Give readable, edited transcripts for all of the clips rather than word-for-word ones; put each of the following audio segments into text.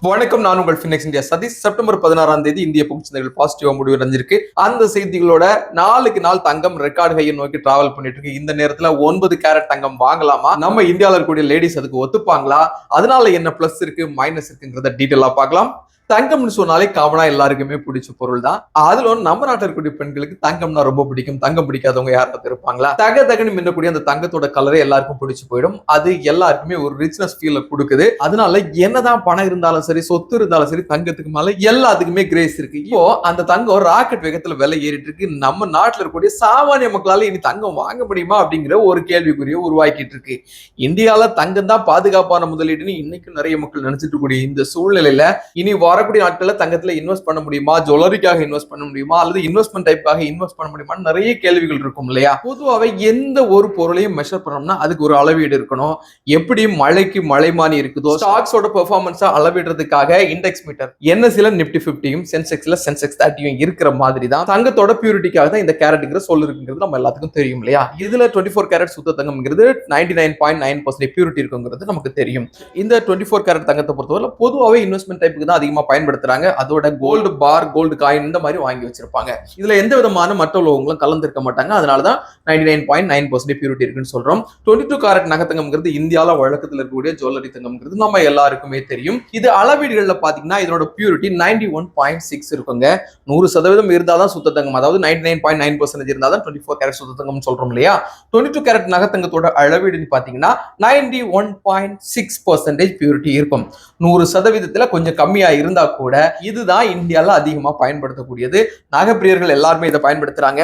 வணக்கம், நான் உங்கள் ஃபினிக்ஸ் இந்தியா சதீஷ். செப்டம்பர் 16ஆம் தேதி இந்திய பங்குச்சந்தைகள் பாசிட்டிவா முடிவடைஞ்சிருக்கு. அந்த செய்திகளோட நாளுக்கு நாள் தங்கம் ரெக்கார்டு ஹையை நோக்கி டிராவல் பண்ணிட்டு இருக்கு. இந்த நேரத்துல 9 கேரட் தங்கம் வாங்கலாமா? நம்ம இந்தியாவில் இருக்கக்கூடிய லேடிஸ் அதுக்கு ஒத்துப்பாங்களா? அதனால என்ன பிளஸ் இருக்கு மைனஸ் இருக்குங்கிறத டீட்டெயிலா பார்க்கலாம். தங்கம்னு சொன்னாலே காமனா எல்லாருக்குமே பிடிச்ச பொருள் தான். அதுல நம்ம நாட்டில் இருக்கக்கூடிய பெண்களுக்கு தங்கம்னா ரொம்ப பிடிக்கும். தங்கம் பிடிக்காதவங்க யாராவது இருப்பாங்களா? தகன்னு மின்னக்கூடிய அந்த தங்கத்தோட கலரே எல்லாருக்கும் பிடிச்சு போயிடும். அது எல்லாருக்குமே ஒரு ரிச்னஸ் ஃபீல் கொடுக்குது. அதனால என்னதான் பணம் இருந்தாலும் சரி, சொத்து இருந்தாலும் சரி, தங்கத்துக்கு மேல எல்லாத்துக்குமே கிரேஸ் இருக்கு. இப்போ அந்த தங்கம் ராக்கெட் வேகத்துல விலை ஏறிட்டு இருக்கு. நம்ம நாட்டில் இருக்கக்கூடிய சாமானிய மக்களால இனி தங்கம் வாங்க முடியுமா அப்படிங்கிற ஒரு கேள்விக்குரிய உருவாக்கிட்டு இருக்கு. இந்தியால தங்கம் தான் பாதுகாப்பான முதலீடுன்னு இன்னைக்கு நிறைய மக்கள் நினைச்சிட்டு இருக்கக்கூடிய இந்த சூழ்நிலையில இனி வரக்கூடிய நாட்கள்ல தங்கத்துல இன்வெஸ்ட் பண்ண முடியுமா, ஜுவல்லரிக்காக இன்வெஸ்ட் பண்ண முடியுமா, அல்லது இன்வெஸ்ட்மெண்ட் டைப்பாக இன்வெஸ்ட் பண்ண முடியுமா, நிறைய கேள்விகள் இருக்கும் இல்லையா? பொதுவாகவே எந்த ஒரு பொருளையும் மெஷர் பண்ணோம்னா அதுக்கு ஒரு அளவீடு இருக்கணும். எப்படி மழைக்கு மழைமானி இருக்குதோ, ஸ்டாக்ஸோட பெர்ஃபார்மன்ஸா அளவிடுறதுக்காக இண்டெக்ஸ் மீட்டர் என்எஸ்சில நிப்டி 50யும் சென்செக்ஸ்ல சென்செக்ஸ் 30யும் இருக்கிற மாதிரி தான் தங்கத்தோட பியூரிட்டிக்காக தான் இந்த கேரட்ங்கிற சொல் இருக்குங்கிறது நம்ம எல்லாத்துக்கும் தெரியும் இல்லையா? இதுல 24 கேரட் சுத்த தங்கம்ங்கிறது 99.9% பியூரிட்டி இருக்குங்கிறது நமக்கு தெரியும். இந்த 24 கேரட் தங்கத்தை பொறுத்தவரை பொதுவாகவே இன்வெஸ்ட்மெண்ட் டைப்புக்கு தான் அதிகமா பயன்படுத்துறாங்க. அதோட கோல்டு பார், கோல்டு காயின் இந்த மாதிரி வாங்கி வச்சிருப்பாங்க. இதுல எந்த விதமான மற்ற உலோகங்களும் கலந்திருக்க மாட்டாங்க. அதனாலதான் 99.9% பியூரிட்டி இருக்குன்னு சொல்றோம். 22 கேரட் நகத்தங்கம்ங்கிறது இந்தியால வழக்கத்தில் இருக்கக்கூடிய ஜுவல்லரி தங்கம்ங்கிறது நம்ம எல்லாருக்குமே தெரியும். இது அளவீடுகள்ல பாத்தீங்கன்னா இதோட பியூரிட்டி 91.6 இருக்குங்க. 100% இருந்தாதான் சுத்த தங்கம், அதாவது 99.9% இருந்தாதான் 24 கேரட் சுத்த தங்கம் சொல்றோம் இல்லையா? 22 கேரட் நகத்தங்கத்தோட அளவீடுன்னு பாத்தீங்கன்னா 91.6% பியூரிட்டி இருக்கும். 100% கொஞ்சம் கம்மியா இருந்தா கூட இதுதான் இந்தியால அதிகமா பயன்படுத்தக்கூடியது. நகைப்பிரியர்கள் எல்லாருமே இதை பயன்படுத்துறாங்க.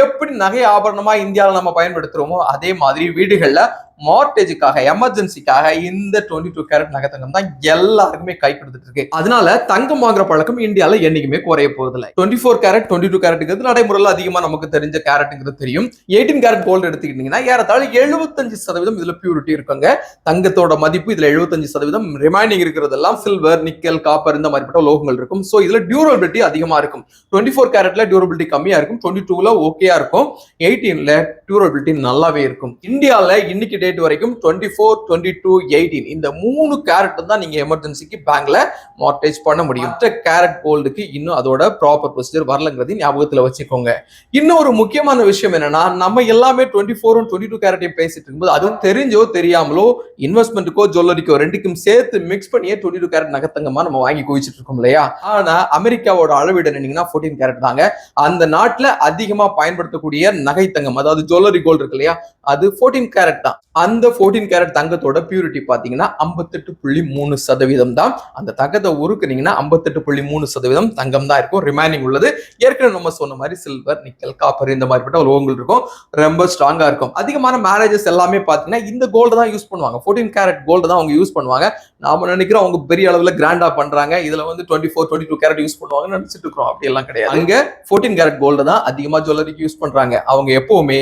எப்படி நகை ஆபரணமா இந்தியாவில் நம்ம பயன்படுத்துறோமோ அதே மாதிரி வீடுகள்ல மார்டேஜுக்காக, எமர்ஜென்சிக்காக இந்த 22 கேரட் நகை தங்கம் தான் எல்லாருக்குமே கை கொடுத்துட்டு இருக்கு. அதனால தங்கம் வாங்குற பழக்கம் இந்தியால என்னைக்குமே குறைய போறதில்லை. 24 கேரட் 22 கேரட்டுங்கிறது நடைமுறையில் அதிகமா நமக்கு தெரிஞ்ச கேரட்டுங்கிறது தெரியும். 18 கேரட் கோல்டு எடுத்துக்கிட்டீங்கன்னா ஏறத்தாழ 75% இதுல பியூரிட்டி இருக்குங்க. தங்கத்தோட மதிப்பு இதுல 75%, ரிமைனிங் இருக்கிறதெல்லாம் சில்வர், நிக்கல், காப்பர் இந்த மாதிரிப்பட்ட லோகங்கள் இருக்கும். சோ இதுல டியூரபிலிட்டி அதிகமா இருக்கும். 24 கேரட்ல டியூரபிலிட்டி கம்மியா இருக்கும், 22ல ஓகேயா இருக்கும், 18ல டியூரபிலிட்டி நல்லாவே இருக்கும். இந்தியால இன்னைக்கு டேட் வரைக்கும் 24, 22, 18 இந்த 3 கேரட் தான் நீங்க எமர்ஜென்சிக்கு பேங்க்ல மார்டேஜ் பண்ண முடியும். மற்ற கேரட் கோல்டுக்கு இன்னும் அதோட ப்ராப்பர் ப்ரொசீஜர் வரலங்கிறதையும் ஞாபகத்துல வச்சுக்கோங்க. இன்னும் ஒரு முக்கியமான விஷயம் என்னன்னா, நம்ம எல்லாமே 24 22 கேரட்டையும் பேசிட்டு இருக்கும்போது அதுவும் தெரிஞ்சோ தெரியாமலோ இன்வெஸ்ட்மெண்ட்டுக்கோ ஜுவல்லரிக்கோ ரெண்டுக்கும் சேர்த்து மிக்ஸ் பண்ணியே 22 கேரட் நகத்தங்கமா நம்ம வாங்கி குவிச்சிட்டு இருக்கோம் இல்லையா? ஆனா அமெரிக்காவோட அளவீடு என்னன்னா 14 கேரட் தாங்க. அந்த நாட்டுல அதிகமா பயன்படுத்தக்கூடிய நகை தங்கம், அதாவது ஜுவல்லரி கோல்டு இருக்கு இல்லையா, அது 14 கேரட் தான். அந்த 14 கேரட் தங்கத்தோட பியூரிட்டி பாத்தீங்கன்னா 58.3% தான். அந்த தங்கத்தை உருக்குனீங்கன்னா 58.3% தங்கம் தான் இருக்கும். ரிமைனிங் உள்ளது ஏற்கனவே நம்ம சொன்ன மாதிரி சில்வர், நிக்கல், காப்பர் இந்த மாதிரிப்பட்ட உலோகங்கள் இருக்கும். ரொம்ப ஸ்ட்ராங்கா இருக்கும். அதிகமான மேரேஜஸ் எல்லாமே பாத்தீங்கன்னா இந்த கோல்டு தான் யூஸ் பண்ணுவாங்க. 14 கேரட் கோல்டு தான் அவங்க யூஸ் பண்ணுவாங்க. நாம நினைக்கிறோம் அவங்க பெரிய அளவுல கிராண்டா பண்றாங்க, இதுல 24 22 கேரட் யூஸ் பண்ணுவாங்கன்னு நினைச்சிட்டு இருக்கிறோம். அப்படி எல்லாம் கிடையாது. அங்க 14 கேரட் கோல்டு தான் அதிகமா ஜுவல்லரிக்கு யூஸ் பண்றாங்க. அவங்க எப்பவுமே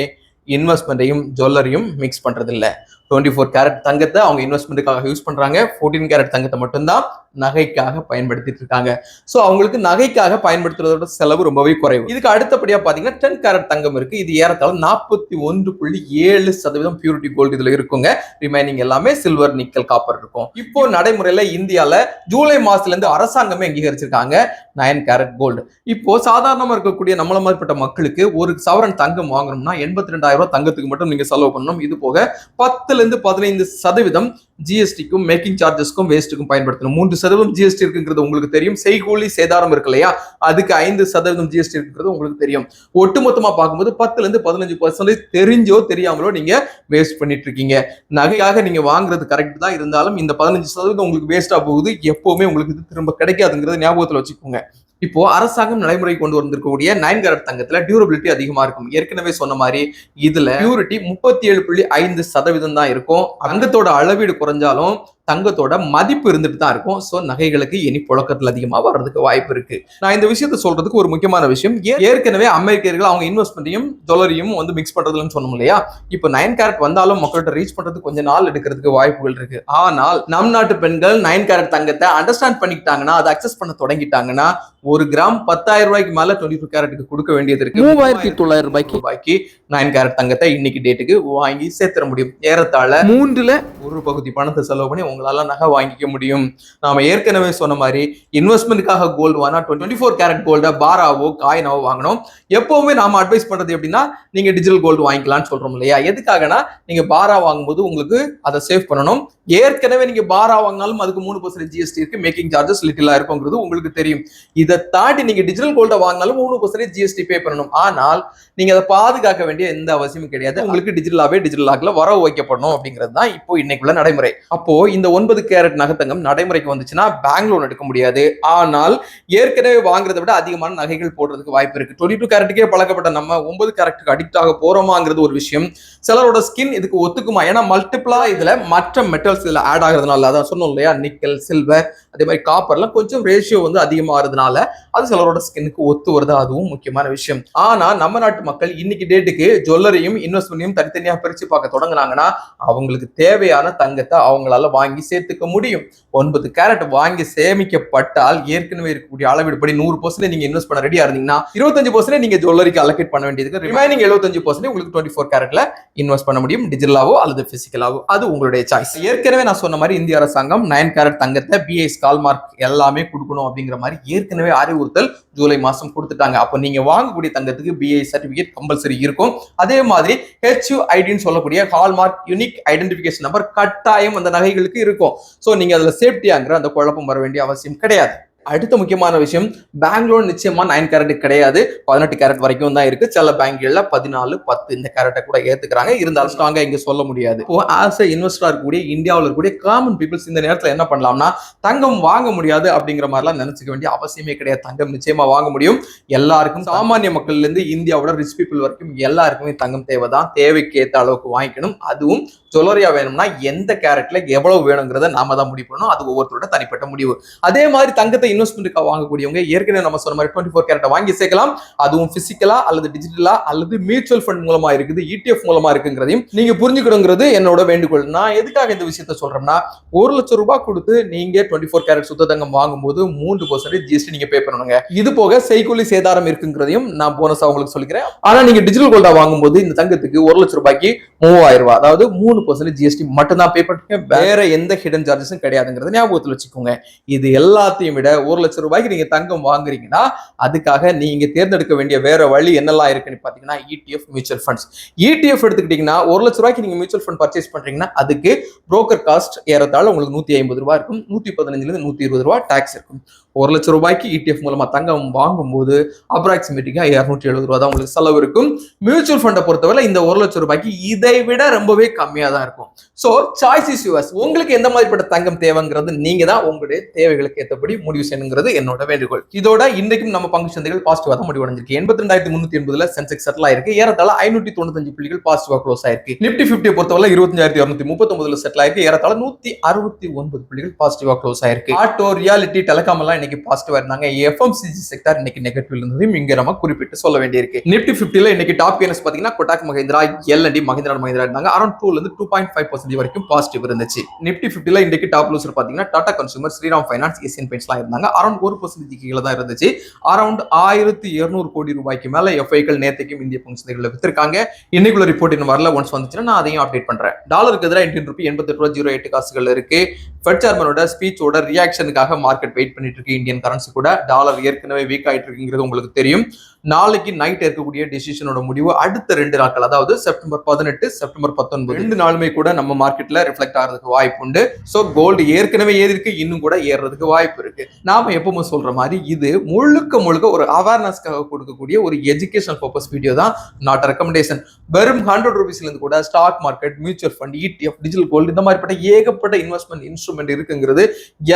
இன்வெஸ்ட்மெண்ட்டையும் ஜுவல்லரியும் மிக்ஸ் பண்றது இல்ல. 24 கேரட் தங்கத்தை அவங்க இன்வெஸ்ட்மெண்ட்டுக்காக யூஸ் பண்றாங்க. 14 கேரட் தங்கத்தை மட்டும்தான் நகைக்காக பயன்படுத்திட்டு இருக்காங்க. சோ அவங்களுக்கு நகைக்காக பயன்படுத்துறதோட செலவு ரொம்பவே குறைவு. இதுக்கு அடுத்தபடியா பாத்தீங்கன்னா 10 கேரட் தங்கம் இருக்கு. இது ஏறத்தாழ 41.7% பியூரிட்டி கோல்டு இதுல இருக்குங்க. ரிமைனிங் எல்லாமே சில்வர், நிக்கல், காப்பர் இருக்கும். இப்போ நடைமுறையில இந்தியால ஜூலை மாசத்துல இருந்து அரசாங்கமே அங்கீகரிச்சிருக்காங்க 9 கேரட் கோல்டு. இப்போ சாதாரணமா இருக்கக்கூடிய நம்மள மாதிரிப்பட்ட மக்களுக்கு ஒரு சவரன் தங்கம் வாங்கணும்னா 82,000 ரூபாய் தங்கத்துக்கு மட்டும் நீங்க செலவு பண்ணணும். இது போக 10-15% ஜிஎஸ்டிக்கும் மேக்கிங் சார்ஜஸ்க்கும் வேஸ்ட்டுக்கும் பயன்படுத்தணும். 3% ஜிஎஸ்டி இருக்குங்கிறது உங்களுக்கு தெரியும். செய்கூலி சேதாரம் இருக்கு இல்லையா, அதுக்கு 5% ஜிஎஸ்டி இருக்குங்கிறது உங்களுக்கு தெரியும். ஒட்டுமொத்தமா பார்க்கும்போது 10-15% தெரிஞ்சோ தெரியாமலோ நீங்க வேஸ்ட் பண்ணிட்டு இருக்கீங்க. நகையாக நீங்க வாங்குறது கரெக்ட் தான், இருந்தாலும் இந்த 15% உங்களுக்கு வேஸ்டா போகுது. எப்பவுமே உங்களுக்கு இது திரும்ப கிடைக்காதுங்கிறத ஞாபகத்துல வச்சுக்கோங்க. இப்போ அரசாங்கம் நடைமுறை கொண்டு வந்திருக்கக்கூடிய 9 கேரட் தங்கத்துல டியூரபிலிட்டி அதிகமா இருக்கும். ஏற்கனவே சொன்ன மாதிரி இதுல பியூரிட்டி 37.5% தான் இருக்கும். தங்கத்தோட அளவீடு குறைஞ்சாலும் தங்கத்தோட மதிப்பு இருந்துட்டு தான் இருக்கும். சோ நகைகளுக்கு இனி புழக்கத்துல அதிகமா வர்றதுக்கு வாய்ப்பு இருக்கு. நான் இந்த விஷயத்த சொல்றதுக்கு ஒரு முக்கியமான விஷயம், ஏற்கனவே அமெரிக்கர்கள் அவங்க இன்வெஸ்ட்மெண்ட்டையும் ஜுவல்லரியும் மிக்ஸ் பண்றதுன்னு சொன்னோம் இல்லையா? இப்போ 9 கேரட் வந்தாலும் மக்கள்கிட்ட ரீச் பண்றதுக்கு கொஞ்சம் நாள் எடுக்கிறதுக்கு வாய்ப்புகள் இருக்கு. ஆனால் நம் நாட்டு பெண்கள் 9 கேரட் தங்கத்தை அண்டர்ஸ்டாண்ட் பண்ணிக்கிட்டாங்கன்னா, அதை அக்சஸ் பண்ண தொடங்கிட்டாங்கன்னா, ஒரு கிராம் 10,000 ரூபாய்க்கு மேல 22 கேரட்டுக்கு கொடுக்க வேண்டியது இருக்கு. 3,900 ரூபாய்க்கு 9 கேரட் தங்கத்தை இன்னைக்கு டேட்டுக்கு வாங்கி சேர்த்துற முடியும். ஏறத்தாழ 3ல் ஒரு பகுதி பணத்தை செலவு பண்ணி உங்க உங்களால நகை வாங்கிக்க முடியும். நாம ஏற்கனவே சொன்ன மாதிரி இன்வெஸ்ட்மெண்ட்டுக்காக கோல்டு வாங்கினா 24 கேரட் கோல்டை பாராவோ காயினாவோ வாங்கணும். எப்பவுமே நாம அட்வைஸ் பண்றது எப்படின்னா நீங்க டிஜிட்டல் கோல்டு வாங்கிக்கலாம்னு சொல்றோம் இல்லையா? எதுக்காகனா நீங்க பாரா வாங்கும்போது உங்களுக்கு அதை சேவ் பண்ணணும். ஏற்கனவே நீங்க பாரா வாங்கினாலும் அதுக்கு 3% ஜிஎஸ்டி இருக்கு, மேக்கிங் சார்ஜஸ் லிட்டிலா இருக்குங்கிறது உங்களுக்கு தெரியும். இதை தாண்டி நீங்க டிஜிட்டல் கோல்ட வாங்கினாலும் 3% ஜிஎஸ்டி பே பண்ணணும். ஆனால் நீங்க அதை பாதுகாக்க வேண்டிய எந்த அவசியமும் கிடையாது. உங்களுக்கு டிஜிட்டல் லாக்ல வரவு வைக்கப்படணும் அப்படிங்கிறது தான் இப்போ இன்னைக்குள்ள நடைமுறை. அப்போ இந்த 9 கேரட் நகைத்தங்கம் நடைமுறைக்கு வந்துச்சுன்னா பேங்க் லோன் எடுக்க முடியாது. ஆனால் ஏற்கனவே வாங்குறதை விட அதிகமான நகைகள் போடுறதுக்கு வாய்ப்பு இருக்கு. 22 கேரட்டுக்கே பழக்கப்பட்ட நம்ம 9 கேரட்டுக்கு அடிக்ட் ஆக போறோமாங்கிறது ஒரு விஷயம். சிலரோட ஸ்கின் இதுக்கு ஒத்துக்குமா? ஏன்னா மல்டிபிளா இதுல மற்ற மெட்டல்ஸ் இதுல ஆட் ஆகுறதுனால, அதான் சொன்னோம் இல்லையா, நிக்கல், சில்வர், அதே மாதிரி காப்பர்லாம் கொஞ்சம் ரேஷியோ வந்து அதிகமாகிறதுனால அது சிலரோட ஸ்கின்னுக்கு ஒத்து வருது. அதுவும் முக்கியமான விஷயம். ஆனா நம்ம நாட்டு மக்கள் இன்னைக்கு டேட்டுக்கு ஜுவல்லரியும் இன்வெஸ்ட்மெண்ட்டையும் தனித்தனியா பிரிச்சு பார்க்க தொடங்குனாங்கன்னா அவங்களுக்கு தேவையான தங்கத்தை அவங்களால வாங்கி சேர்த்துக்க முடியும். 9 கேரட் வாங்கி சேமிக்கப்பட்டால் ஏற்கனவே இருக்கக்கூடிய அளவீடுபடி 100% நீங்க இன்வெஸ்ட் பண்ண ரெடியா இருந்தீங்கன்னா 25% நீங்க ஜுவல்லரிக்கு அலோகேட் பண்ண வேண்டியது. ரிமைனிங் 75% உங்களுக்கு 24 கேரட்ல இன்வெஸ்ட் பண்ண முடியும், டிஜிட்டலாவோ அல்லது பிசிக்கலாவோ. அது உங்களுடைய சாய்ஸ். ஏற்கனவே நான் சொன்ன மாதிரி இந்திய அரசாங்கம் 9 கேரட் தங்கத்தை பிஐஎஸ் கால்மார்க் எல்லாமே கொடுக்கணும் அப்படிங்கிற மாதிரி ஏற்கனவே அறிவுறுத்தல் ஜூலை மாசம் கொடுத்துட்டாங்க. அப்போ நீங்க வாங்கக்கூடிய தங்கத்துக்கு பிஐ சர்டிபிகேட் கம்பல்சரி இருக்கும். அதே மாதிரி HUIDன்னு சொல்லக்கூடிய ஹால்மார்க் யூனிக் ஐடென்டிபிகேஷன் நம்பர் கட்டாயம் அந்த நகைகளுக்கு இருக்கும். சோ நீங்க அதுல சேஃப்டியாங்கிற அந்த குழப்பம் வர வேண்டிய அவசியம் கிடையாது. அடுத்த முக்கியமான விஷயம், பேங்க் லோன் நிச்சயமா 9 கேரட் கிடையாது, 18 கேரட் வரைக்கும் தான் இருக்கு. சில பேங்க்ல 14, 10 இந்த கேரட்டை கூட ஏத்துக்கிறாங்க. இருந்தாலும் ஸ்ட்ராங்கா இங்க சொல்ல முடியாது. ஆஸ் எ இன்வெஸ்டரா இருக்கக்கூடிய இந்தியாவில் இருக்கக்கூடிய காமன் பீப்புள்ஸ் இந்த நேரத்தில் என்ன பண்ணலாம்னா, தங்கம் வாங்க முடியாது அப்படிங்கிற மாதிரிலாம் நினைச்சுக்க வேண்டிய அவசியமே கிடையாது. தங்கம் நிச்சயமா வாங்க முடியும். எல்லாருக்கும், சாமானிய மக்கள்ல இருந்து இந்தியாவோட ரிச் பீப்புள் வரைக்கும் எல்லாருக்குமே தங்கம் தேவைதான். தேவைக்கு ஏற்ற அளவுக்கு வாங்கிக்கணும். அதுவும் ஜுவல்லரியா வேணும்னா எந்த கேரட்ல எவ்வளவு வேணுங்கிறத நாம தான் முடிவு பண்ணணும். அது ஒவ்வொருத்தரோட தனிப்பட்ட முடிவு. அதே மாதிரி தங்கத்தை இன்வெஸ்ட்மெண்ட்டுக்காக வாங்கக்கூடியவங்க ஏற்கனவே நம்ம சொன்ன மாதிரி 24 கேரட்டை வாங்கி சேர்க்கலாம். அதுவும் பிசிக்கலா அல்லது டிஜிட்டலா அல்லது மியூச்சுவல் ஃபண்ட் மூலமா இருக்குது, ETF மூலமா இருக்குங்கிறதையும் நீங்க புரிஞ்சுக்கணுங்கிறது என்னோட வேண்டுகோள். நான் எதுக்காக இந்த விஷயத்த சொல்றேன்னா, 1 லட்சம் ரூபாய் கொடுத்து நீங்க 24 கேரட் சுத்த தங்கம் வாங்கும்போது 3% ஜிஎஸ்டி நீங்க பே பண்ணணுங்க. இது போக செய்கூலி சேதாரம் இருக்குங்கிறதையும் நான் போனஸா உங்களுக்கு சொல்லிக்கிறேன். ஆனா நீங்க டிஜிட்டல் கோல்டா வாங்கும்போது இந்த தங்கத்துக்கு 1 லட்சம் ரூபாய்க்கு 3000 ரூபாய், அதாவது 3% ஜிஎஸ்டி மட்டும் தான் பே பண்ணுங்க. வேற எந்த ஹிடன் சார்ஜஸும் கிடையாதுங்கிறத ஞாபகத்தில் வச்சுக்கோங்க. இது எல்லாத்தையும் விட 1 லட்சம் ரூபாய்க்கு நீங்க தங்கம் வாங்குறீங்கன்னா அதுக்காக நீங்க தேர்ந்தெடுக்க வேண்டிய வேற வழி என்னெல்லாம் இருக்குன்னு பாத்தீங்கன்னா, ETF மியூச்சுவல் ஃபண்ட்ஸ். ETF எடுத்துக்கிட்டீங்கன்னா 1 லட்சம் ரூபாய்க்கு நீங்க மியூச்சுவல் ஃபண்ட் பர்ச்சேஸ் பண்றீங்கன்னா அதுக்கு புரோக்கர் காஸ்ட் ஏறத்தாழ உங்களுக்கு 150 ரூபாய் இருக்கும். 115 இருந்து 120 ரூபாய் டாக்ஸ் இருக்கும். 1 லட்சம் ரூபாய்க்கு ETF மூலமா தங்கம் வாங்கும்போது அப்ராக்சிமேட்டிக்கா 270 ரூபாய் தான் உங்களுக்கு செலவு இருக்கும். மியூச்சுவல் ஃபண்டை பொறுத்தவரை இந்த 1 லட்சம் ரூபாய்க்கு இதை விட ரொம்பவே கம்மியா தான் இருக்கும். So choice is yours. உங்களுக்கு எந்த மாதிரிப்பட்ட தங்கம் தேவைங்கிறது நீங்க தான் உங்களுடைய தேவைகளுக்கு ஏற்றபடி முடிவு செய்யணுங்கிறது என்னோட வேண்டுகோள். இதோட இன்றைக்கும் நம்ம பங்கு சந்தைகள் பாசிட்டிவா தான் முடிவடைஞ்சிருக்கு. 82,380 சென்செக்ஸ் செட்டில் ஆயிருக்கு. ஏறத்தாழ 595 புள்ளிகள் பாசிட்டிவா க்ளோஸ் ஆயிருக்கு. நிப்டி 50 பொறுத்தவரை 25,239 செட்டில் ஆயிருக்கு. ஏறத்தாழ 169 புள்ளிகள் பாசிட்டிவா க்ளோஸ் ஆயிருக்கு. ஆட்டோ, ரியாலிட்டி, டெலிகாம் எல்லாம் இன்னைக்கு பாசிட்டிவா இருந்தாங்க. FMCG செக்டார் இன்னைக்கு நெகட்டிவ் இருந்ததையும் இங்க நம்ம குறிப்பிட்டு சொல்ல வேண்டியிருக்கு. நிப்டி 50ல இன்னைக்கு டாப் கெய்னர்ஸ் பாத்தீங்கன்னா கொட்டாக் மஹிந்திரா, L&T, மஹிந்திரா மஹிந்திரா இருந்தாங்க. அரௌண்ட் 2 ல இருந்து 2.5% வரைக்கும் பாசிட்டிவ் இருந்துச்சு. நிப்டி 50ல இன்னைக்கு டாப் லூசர் பாத்தீங்கன்னா Tata consumer, Shriram finance, Asian paints எல்லாம் இருந்தாங்க. அரௌண்ட் 1% கீழே தான் இருந்துச்சு. அரௌண்ட் 1200 கோடி ரூபாய்க்கு மேல FIக்கள் நேத்தைக்கும் இந்திய பங்கு சந்தைகளில் வித்திருக்காங்க. இன்னைக்குள்ள ரிப்போர்ட் இன்னும் வரல. ஒன்ஸ் வந்துச்சுன்னா நான் அதையும் அப்டேட் பண்றேன். டாலருக்கு எதிராக இந்தியன் ரூபி 88.08 காசுகள் இருக்கு. ஃபெட் சேர்மனோட ஸ்பீச்சோட ரியாக்ஷனுக்காக மார்க்கெட் வெயிட் பண்ணிட்டு இருக்கு. இந்தியன் கரன்சி கூட டாலர் ஏற்கனவே வீக் ஆயிட்டு இருக்குங்கிறது உங்களுக்கு தெரியும். நாளைக்கு நைட் இருக்கக்கூடிய டிசிஷனோட முடிவு அடுத்த 2 நாட்கள், அதாவது செப்டம்பர் 18, செப்டம்பர் 19 2 நாளுமே கூட நம்ம மார்க்கெட்ல ரிஃப்ளெக்ட் ஆகிறதுக்கு வாய்ப்பு உண்டு. சோ கோல்டு ஏற்கனவே ஏறி இருக்கு, இன்னும் கூட ஏறதுக்கு வாய்ப்பு இருக்கு. நாம எப்பவுமே சொல்ற மாதிரி இது முழுக்க ஒரு அவேர்னஸ்க்காக கொடுக்கக்கூடிய ஒரு எஜுகேஷனல் பர்பஸ் வீடியோ தான், நாட் ரெக்கமெண்டேஷன். வெறும் 100 ரூபீஸ்ல இருந்து கூட stock market, mutual fund, ETF, digital gold இந்த மாதிரிப்பட்ட ஏகப்பட்ட இன்வெஸ்ட்மெண்ட் இன்ஸ்ட்ருமெண்ட் இருக்குங்கிறது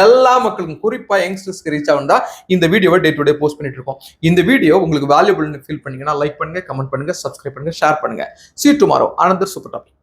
எல்லா மக்களுக்கும், குறிப்பா யங்ஸ்டர்ஸ்க்கு ரீச் ஆகும்டா இந்த வீடியோவை டே டு டே போஸ்ட் பண்ணிட்டு இருக்கோம். இந்த வீடியோ உங்களுக்கு வேல்யூபிள்னு ஃபீல் பண்ணீங்கன்னா லைக் பண்ணுங்க, கமெண்ட் பண்ணுங்க, சப்ஸ்கிரைப் பண்ணுங்க, ஷேர் பண்ணுங்க. See you tomorrow. Another super topic.